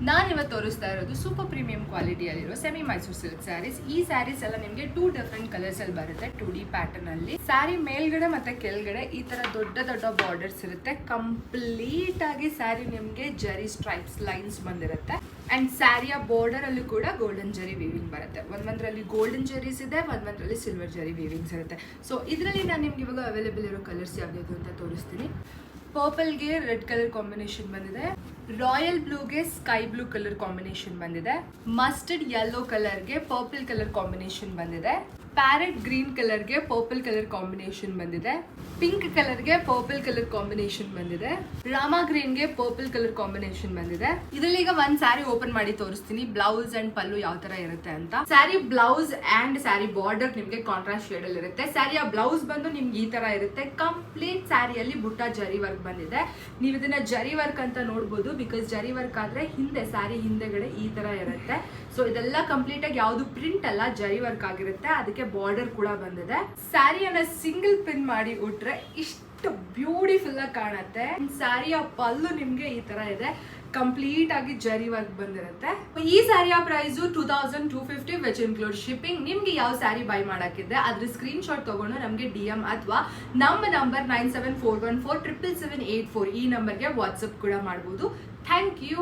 ನಾನು ಇವತ್ತು ತೋರಿಸ್ತಾ ಇರೋದು ಸೂಪರ್ ಪ್ರೀಮಿಯಂ ಕ್ವಾಲಿಟಿಯಲ್ಲಿರೋ ಸೆಮಿ ಮೈಸೂರು ಸಿಲ್ಕ್ ಸ್ಯಾರೀಸ್. ಈ ಸ್ಯಾರೀಸ್ ಎಲ್ಲ ನಿಮಗೆ 2 ಡಿಫ್ರೆಂಟ್ ಕಲರ್ಸ್ ಅಲ್ಲಿ ಬರುತ್ತೆ, 2D ಪ್ಯಾಟರ್ನ್ ಅಲ್ಲಿ. ಸ್ಯಾರಿ ಮೇಲ್ಗಡೆ ಮತ್ತೆ ಕೆಳಗಡೆ ಈ ತರ ದೊಡ್ಡ ದೊಡ್ಡ ಬಾರ್ಡರ್ಸ್ ಇರುತ್ತೆ. ಕಂಪ್ಲೀಟ್ ಆಗಿ ಸ್ಯಾರಿ ನಿಮಗೆ ಜರಿ ಸ್ಟ್ರೈಪ್ಸ್ ಲೈನ್ಸ್ ಬಂದಿರುತ್ತೆ. ಅಂಡ್ ಸ್ಯಾರಿಯ ಬಾರ್ಡರ್ ಅಲ್ಲೂ ಕೂಡ ಗೋಲ್ಡನ್ ಜರಿ ವೀವಿಂಗ್ ಬರುತ್ತೆ. ಒಂದೊಂದರಲ್ಲಿ ಗೋಲ್ಡನ್ ಜರೀಸ್ ಇದೆ, ಒಂದೊಂದರಲ್ಲಿ ಸಿಲ್ವರ್ ಜರಿ ವೀವಿಂಗ್ಸ್ ಇರುತ್ತೆ. ಸೊ ಇದರಲ್ಲಿ ನಾನು ನಿಮ್ಗೆ ಇವಾಗ ಅವೈಲೇಬಲ್ ಇರೋ ಕಲರ್ಸ್ ಯಾವ್ದು ಅಂತ ತೋರಿಸ್ತೀನಿ. ಪರ್ಪಲ್ಗೆ ರೆಡ್ ಕಲರ್ ಕಾಂಬಿನೇಷನ್ ಬಂದಿದೆ, ರಾಯಲ್ ಬ್ಲೂಗೆ ಸ್ಕೈ ಬ್ಲೂ ಕಲರ್ ಕಾಂಬಿನೇಷನ್ ಬಂದಿದೆ, ಮಸ್ಟರ್ಡ್ ಯೆಲ್ಲೋ ಕಲರ್ಗೆ ಪರ್ಪಲ್ ಕಲರ್ ಕಾಂಬಿನೇಷನ್ ಬಂದಿದೆ, ಪ್ಯಾರೆಟ್ ಗ್ರೀನ್ ಕಲರ್ಗೆ ಪರ್ಪಲ್ ಕಲರ್ ಕಾಂಬಿನೇಷನ್ ಬಂದಿದೆ, ಪಿಂಕ್ ಕಲರ್ಗೆ ಪರ್ಪಲ್ ಕಲರ್ ಕಾಂಬಿನೇಷನ್ ಬಂದಿದೆ, ರಾಮಾ ಗ್ರೀನ್ಗೆ ಪರ್ಪಲ್ ಕಲರ್ ಕಾಂಬಿನೇಷನ್ ಬಂದಿದೆ. ಇದರಲ್ಲಿ ಈಗ ಒಂದ್ ಸ್ಯಾರಿ ಓಪನ್ ಮಾಡಿ ತೋರಿಸ್ತೀನಿ, ಬ್ಲೌಸ್ ಅಂಡ್ ಪಲ್ಲು ಯಾವ ತರ ಇರುತ್ತೆ ಅಂತ. Sari blouse and sari border ನಿಮ್ಗೆ ಕಾಂಟ್ರಾಸ್ಟ್ ಶೇಡ್ ಅಲ್ಲಿ ಇರುತ್ತೆ. ಸ್ಯಾರಿಯ ಬ್ಲೌಸ್ ಬಂದು ನಿಮ್ಗೆ ಈ ತರ ಇರುತ್ತೆ. ಕಂಪ್ಲೀಟ್ ಸ್ಯಾರಿಯಲ್ಲಿ ಬುಟ್ಟ ಜರಿ ವರ್ಕ್ ಬಂದಿದೆ. ನೀವು ಇದನ್ನ ಜರಿ ವರ್ಕ್ ಅಂತ ನೋಡ್ಬೋದು, ಬಿಕಾಸ್ ಜರಿ ವರ್ಕ್ ಆದ್ರೆ ಹಿಂದೆ ಸ್ಯಾರಿ ಹಿಂದೆಗಡೆ ಈ ತರ ಇರುತ್ತೆ. ಸೊ ಇದೆಲ್ಲ ಕಂಪ್ಲೀಟ್ ಆಗಿ ಯಾವ್ದು ಪ್ರಿಂಟ್ ಅಲ್ಲ, ಜರಿ ವರ್ಕ್ ಆಗಿರುತ್ತೆ. ಅದಕ್ಕೆ ಬಾರ್ಡರ್ ಕೂಡ ಬಂದಿದೆ. ಸ್ಯಾರಿಯನ್ನ ಸಿಂಗಲ್ ಪಿನ್ ಮಾಡಿ ಉಟ್ರೆ ಇಷ್ಟು ಬ್ಯೂಟಿಫುಲ್ ಆಗಿ ಕಾಣುತ್ತೆ. ಸ್ಯಾರಿಯ ಪಲ್ಲು ನಿಮ್ಗೆ ಈ ತರ ಇದೆ, ಕಂಪ್ಲೀಟ್ ಆಗಿ ಜರಿ ವರ್ಕ್ ಬಂದಿರುತ್ತೆ. ಈ ಸ್ಯಾರಿಯ ಪ್ರೈಸ್ 2250 ವಿಚ್ ಇನ್ಕ್ಲೂಡ್ ಶಿಪ್ಪಿಂಗ್. ನಿಮ್ಗೆ ಯಾವ ಸ್ಯಾರಿ ಬೈ ಮಾಡಕ್ಕಿದೆ ಅದ್ರ ಸ್ಕ್ರೀನ್ ಶಾಟ್ ತಗೊಂಡು ನಮ್ಗೆ DM ಅಥವಾ ನಮ್ಮ ನಂಬರ್ 9741477784 ಈ ನಂಬರ್ಗೆ ವಾಟ್ಸಪ್ ಕೂಡ ಮಾಡಬಹುದು. Thank you.